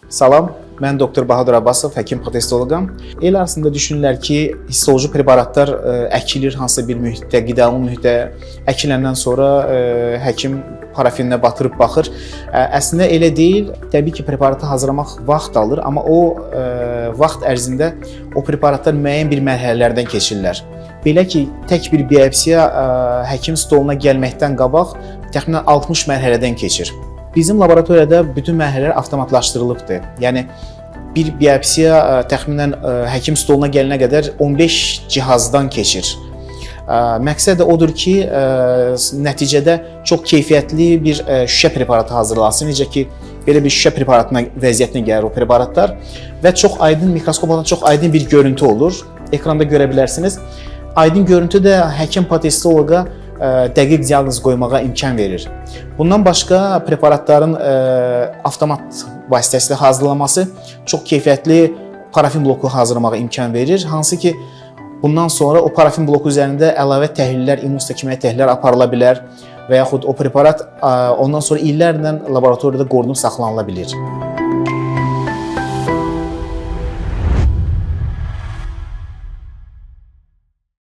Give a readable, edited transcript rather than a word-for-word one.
Salam, mən Doktor Bahadur Abbasov, həkim protestoloqam. El arasında düşünürlər ki, histoloji preparatlar əkilir hansısa bir mühitdə, qidalı mühitdə, əkiləndən sonra həkim parafininə batırıb baxır. Əslində elə deyil. Təbii ki, preparatı hazırlamaq vaxt alır, amma o vaxt ərzində o preparatlar müəyyən bir mərhələlərdən keçirlər. Belə ki, tək bir biopsiya həkim stoluna gəlməkdən qabaq təxminən 60 mərhələdən keçir. Bizim laboratoriyada bütün mərhələlər avtomatlaşdırılıbdır. Yəni bir biopsiya təxminən həkim stoluna gələnə qədər 15 cihazdan keçir. Məqsəd də odur ki, nəticədə çox keyfiyyətli bir şüşə preparatı hazırlansın. Necə ki, belə bir şüşə preparatına vəziyyətinə gəlir o preparatlar və çox aydın, mikroskopla çox aydın bir görüntü olur. Ekranda görə bilərsiniz. Aydın görüntü də həkim protestoloqa dəqiq diaqnoz qoymağa imkan verir. Bundan başqa preparatların avtomat vasitəsilə hazırlanması çox keyfiyyətli parafin bloku hazırlamağa imkan verir. Hansı ki, bundan sonra o parafin bloku üzərində əlavə təhlillər, immunsistə-kimyəvi təhlillər aparıla bilər və yaxud o preparat ondan sonra illərlə laboratoriyada qorunub saxlanıla bilir.